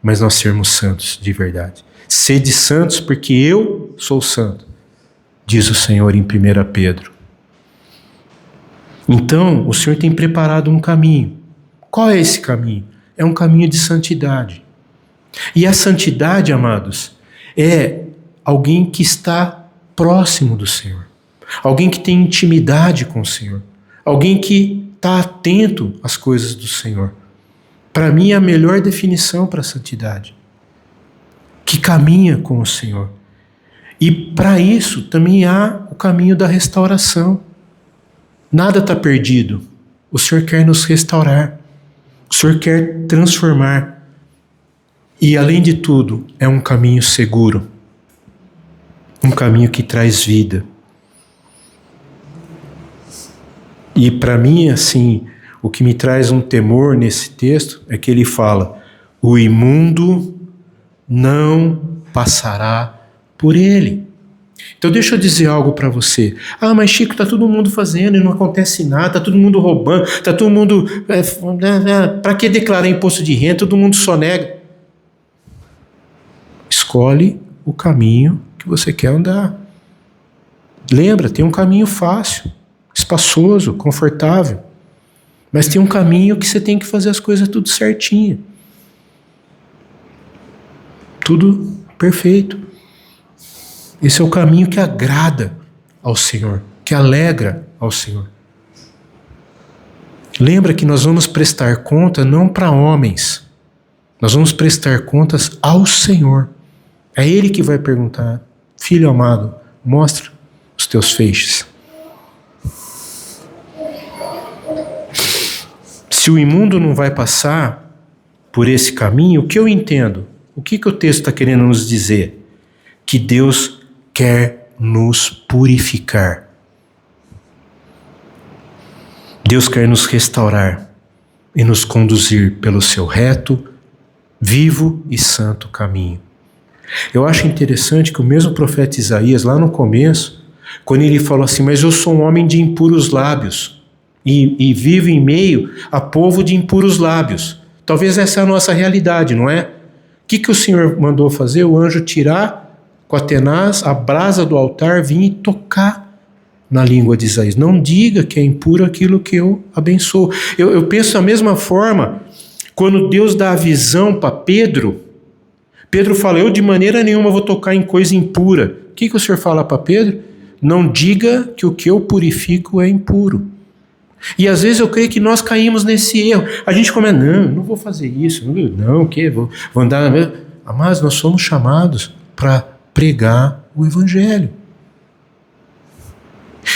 mas nós sermos santos de verdade. Sede santos porque eu sou santo, diz o Senhor em 1 Pedro. Então, o Senhor tem preparado um caminho. Qual é esse caminho? É um caminho de santidade. E a santidade, amados, é alguém que está próximo do Senhor. Alguém que tem intimidade com o Senhor. Alguém que está atento às coisas do Senhor. Para mim é a melhor definição para a santidade. Que caminha com o Senhor. E para isso também há o caminho da restauração. Nada está perdido. O Senhor quer nos restaurar. O Senhor quer transformar. E além de tudo, é um caminho seguro. Um caminho que traz vida. E para mim, assim, o que me traz um temor nesse texto é que ele fala: o imundo não passará por ele. Então deixa eu dizer algo para você. Ah, mas Chico, está todo mundo fazendo e não acontece nada, está todo mundo roubando, está todo mundo... para que declarar imposto de renda? Todo mundo só nega. Escolhe o caminho que você quer andar. Lembra, tem um caminho fácil, espaçoso, confortável. Mas tem um caminho que você tem que fazer as coisas tudo certinho. Tudo perfeito. Esse é o caminho que agrada ao Senhor, que alegra ao Senhor. Lembra que nós vamos prestar conta não para homens, nós vamos prestar contas ao Senhor. É Ele que vai perguntar: filho amado, mostra os teus feixes. Se o imundo não vai passar por esse caminho, o que eu entendo? O que o texto está querendo nos dizer? Que Deus quer nos purificar. Deus quer nos restaurar e nos conduzir pelo seu reto, vivo e santo caminho. Eu acho interessante que o mesmo profeta Isaías, lá no começo, quando ele falou assim: mas eu sou um homem de impuros lábios e vivo em meio a povo de impuros lábios. Talvez essa é a nossa realidade, não é? O que o Senhor mandou fazer? O anjo tirar com a tenaz a brasa do altar, vir e tocar na língua de Isaías. Não diga que é impuro aquilo que eu abençoo. Eu penso da mesma forma, quando Deus dá a visão para Pedro, Pedro fala: eu de maneira nenhuma vou tocar em coisa impura. O que o Senhor fala para Pedro? Não diga que o que eu purifico é impuro. E às vezes eu creio que nós caímos nesse erro. A gente começa: não vou fazer isso, não, o quê? Vou andar... Mas nós somos chamados para pregar o Evangelho.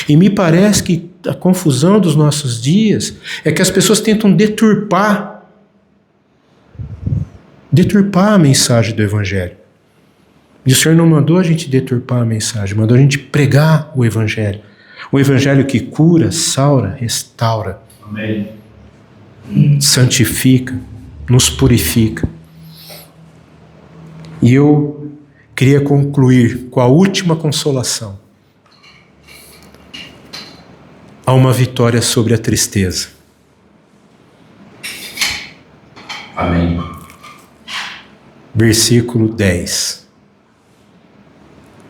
E me parece que a confusão dos nossos dias é que as pessoas tentam deturpar a mensagem do Evangelho. E o Senhor não mandou a gente deturpar a mensagem, mandou a gente pregar o Evangelho. O Evangelho que cura, saura, restaura. Amém. Santifica, nos purifica. E eu queria concluir com a última consolação. Há uma vitória sobre a tristeza. Amém. Versículo 10.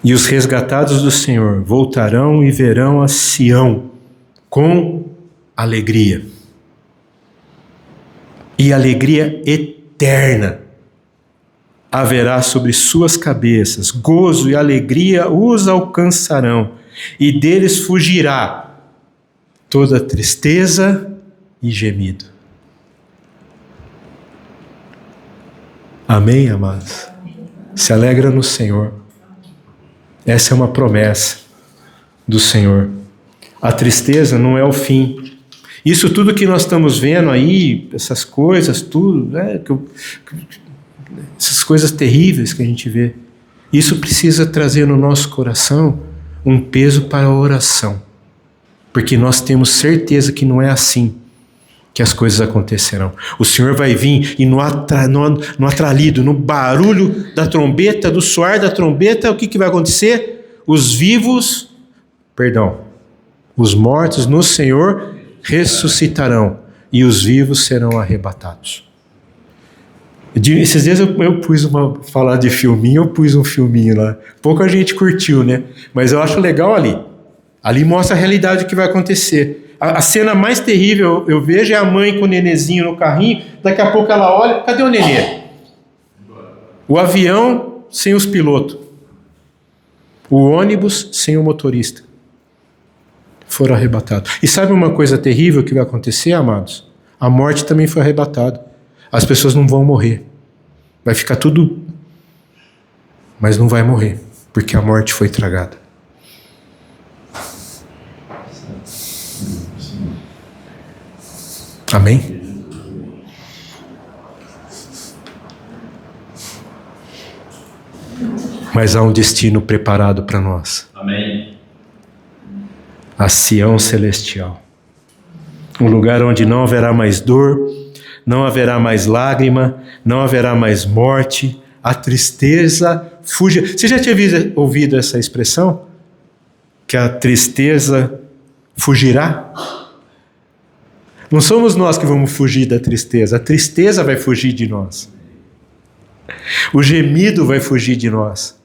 E os resgatados do Senhor voltarão e verão a Sião com alegria. E alegria eterna haverá sobre suas cabeças. Gozo e alegria os alcançarão, e deles fugirá toda tristeza e gemido. Amém, amados? Se alegra no Senhor. Essa é uma promessa do Senhor. A tristeza não é o fim. Isso tudo que nós estamos vendo aí, essas coisas, tudo, essas coisas terríveis que a gente vê, isso precisa trazer no nosso coração um peso para a oração. Porque nós temos certeza que não é assim. que as coisas acontecerão. O Senhor vai vir e no atralido, no barulho da trombeta, do soar da trombeta, o que vai acontecer? Os mortos no Senhor ressuscitarão e os vivos serão arrebatados. Esses dias eu pus falar de filminho, eu pus um filminho lá. Pouca gente curtiu, né? Mas eu acho legal ali. Ali mostra a realidade do que vai acontecer. A cena mais terrível eu vejo é a mãe com o nenezinho no carrinho, daqui a pouco ela olha, cadê o nenê? O avião sem os pilotos. O ônibus sem o motorista. Foram arrebatados. E sabe uma coisa terrível que vai acontecer, amados? A morte também foi arrebatada. As pessoas não vão morrer. Vai ficar tudo... Mas não vai morrer, porque a morte foi tragada. Amém? Mas há um destino preparado para nós. Amém. A Sião celestial. Um lugar onde não haverá mais dor, não haverá mais lágrima, não haverá mais morte, a tristeza fuja. Você já tinha ouvido essa expressão? Que a tristeza fugirá? Não somos nós que vamos fugir da tristeza, a tristeza vai fugir de nós. O gemido vai fugir de nós.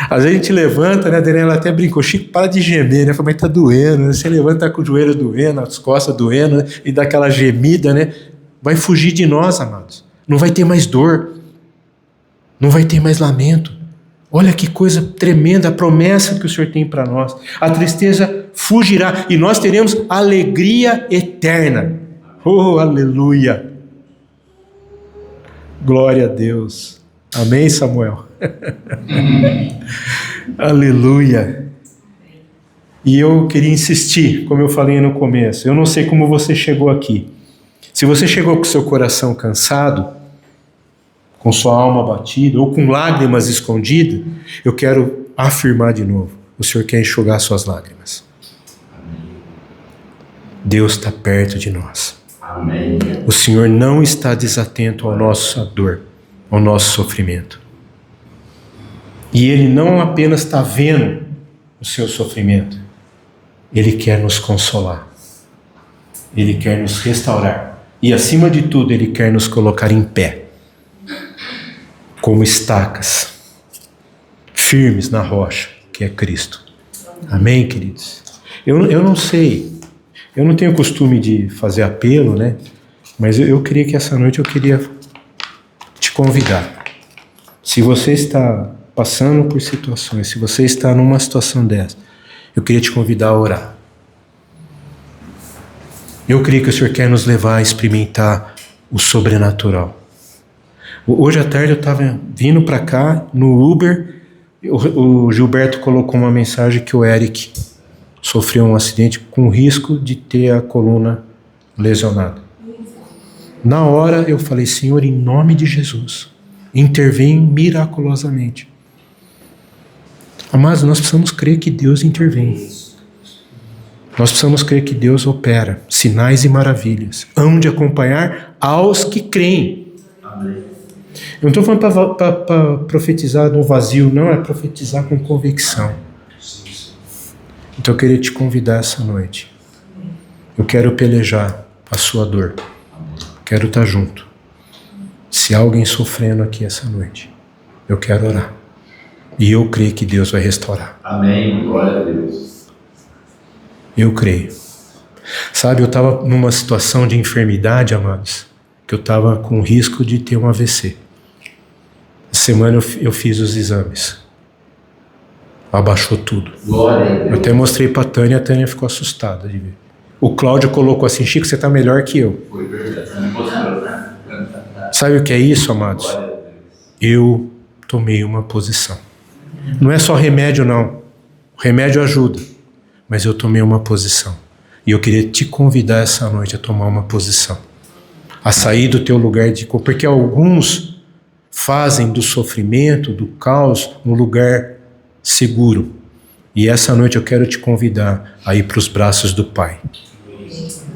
Às vezes a gente levanta, né? A Daniela até brincou, Chico, para de gemer, né? Falei, mas tá doendo, né? Você levanta com o joelho doendo, as costas doendo, né? E dá aquela gemida, né? Vai fugir de nós, amados. Não vai ter mais dor, não vai ter mais lamento. Olha que coisa tremenda, a promessa que o Senhor tem para nós. A tristeza fugirá e nós teremos alegria eterna. Oh, aleluia! Glória a Deus. Amém, Samuel? Aleluia! E eu queria insistir, como eu falei no começo, eu não sei como você chegou aqui. Se você chegou com seu coração cansado, com sua alma batida, ou com lágrimas escondidas, eu quero afirmar de novo, o Senhor quer enxugar suas lágrimas. Deus está perto de nós. Amém. O Senhor não está desatento à nossa dor, ao nosso sofrimento. E Ele não apenas está vendo o seu sofrimento, Ele quer nos consolar. Ele quer nos restaurar. E acima de tudo, Ele quer nos colocar em pé. Como estacas, firmes na rocha, que é Cristo. Amém, queridos? Eu não sei, eu não tenho costume de fazer apelo, né? Mas eu queria que essa noite eu queria te convidar. Se você está passando por situações, se você está numa situação dessa, eu queria te convidar a orar. Eu creio que o Senhor quer nos levar a experimentar o sobrenatural. Hoje à tarde eu estava vindo para cá, no Uber, o Gilberto colocou uma mensagem que o Eric sofreu um acidente com risco de ter a coluna lesionada. Na hora eu falei, Senhor, em nome de Jesus, intervém miraculosamente. Amados, nós precisamos crer que Deus intervém. Nós precisamos crer que Deus opera sinais e maravilhas. Hão de acompanhar aos que creem. Amém. Eu não estou falando para profetizar no vazio, não, é profetizar com convicção. Então eu queria te convidar essa noite. Eu quero pelejar a sua dor. Quero estar junto. Se há alguém sofrendo aqui essa noite, eu quero orar. E eu creio que Deus vai restaurar. Amém. Glória a Deus. Eu creio. Sabe, eu estava numa situação de enfermidade, amados, que eu estava com risco de ter um AVC. Essa semana eu fiz os exames. Abaixou tudo. Glória a Deus. Eu até mostrei para a Tânia ficou assustada de ver. O Cláudio colocou assim, Chico, você está melhor que eu. Foi verdade. Você me mostrou. Sabe o que é isso, amados? Glória a Deus. Eu tomei uma posição. Não é só remédio, não. O remédio ajuda. Mas eu tomei uma posição. E eu queria te convidar essa noite a tomar uma posição. A sair do teu lugar de... Porque alguns fazem do sofrimento, do caos, um lugar seguro. E essa noite eu quero te convidar a ir para os braços do Pai.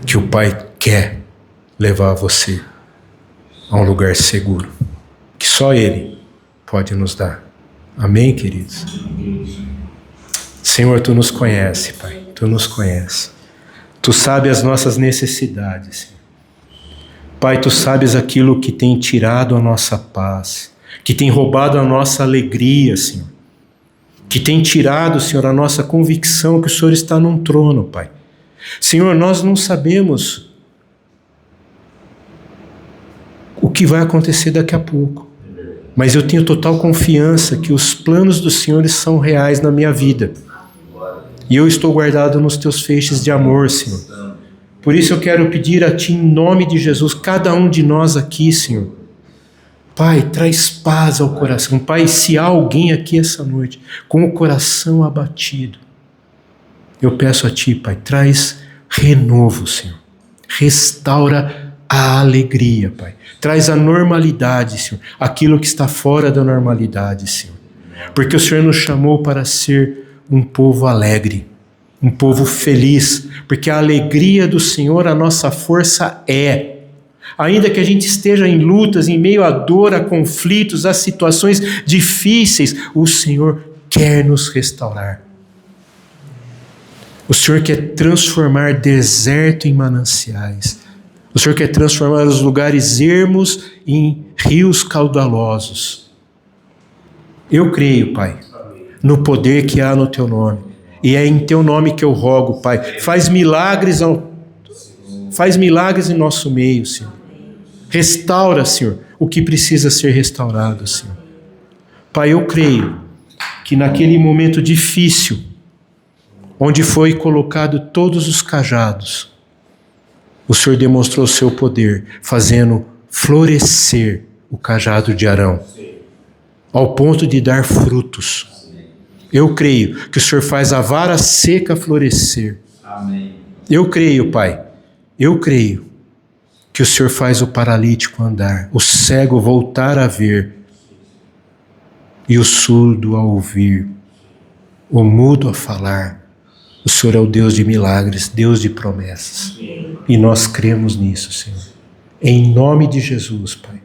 Que o Pai quer levar você a um lugar seguro, que só Ele pode nos dar. Amém, queridos? Senhor, Tu nos conhece, Pai, Tu nos conhece. Tu sabes as nossas necessidades, Senhor. Pai, Tu sabes aquilo que tem tirado a nossa paz, que tem roubado a nossa alegria, Senhor, que tem tirado, Senhor, a nossa convicção que o Senhor está num trono, Pai. Senhor, nós não sabemos o que vai acontecer daqui a pouco, mas eu tenho total confiança que os planos do Senhor são reais na minha vida. E eu estou guardado nos Teus feixes de amor, Senhor. Por isso eu quero pedir a Ti, em nome de Jesus, cada um de nós aqui, Senhor. Pai, traz paz ao coração. Pai, se há alguém aqui essa noite com o coração abatido, eu peço a Ti, Pai, traz renovo, Senhor. Restaura a alegria, Pai. Traz a normalidade, Senhor. Aquilo que está fora da normalidade, Senhor. Porque o Senhor nos chamou para ser um povo alegre, um povo feliz, porque a alegria do Senhor, a nossa força é. Ainda que a gente esteja em lutas, em meio à dor, a conflitos, a situações difíceis, o Senhor quer nos restaurar. O Senhor quer transformar deserto em mananciais. O Senhor quer transformar os lugares ermos em rios caudalosos. Eu creio, Pai, no poder que há no Teu nome. E é em Teu nome que eu rogo, Pai. Faz milagres em nosso meio, Senhor. Restaura, Senhor, o que precisa ser restaurado, Senhor. Pai, eu creio que naquele momento difícil, onde foi colocado todos os cajados, o Senhor demonstrou o seu poder, fazendo florescer o cajado de Arão, ao ponto de dar frutos. Eu creio que o Senhor faz a vara seca florescer. Amém. Eu creio, Pai, eu creio que o Senhor faz o paralítico andar, o cego voltar a ver, e o surdo a ouvir, o mudo a falar. O Senhor é o Deus de milagres, Deus de promessas. E nós cremos nisso, Senhor. Em nome de Jesus, Pai,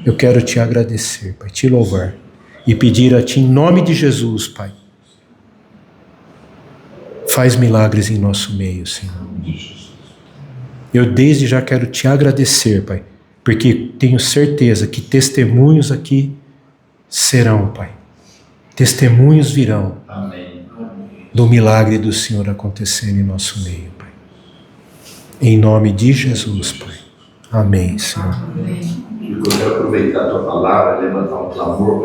eu quero Te agradecer, Pai, Te louvar e pedir a Ti, em nome de Jesus, Pai, faz milagres em nosso meio, Senhor. Eu desde já quero Te agradecer, Pai, porque tenho certeza que testemunhos aqui serão, Pai. Testemunhos virão. Amém. Do milagre do Senhor acontecendo em nosso meio, Pai. Em nome de Jesus, Pai. Amém, Senhor. Eu quero aproveitar a Tua palavra e levantar um clamor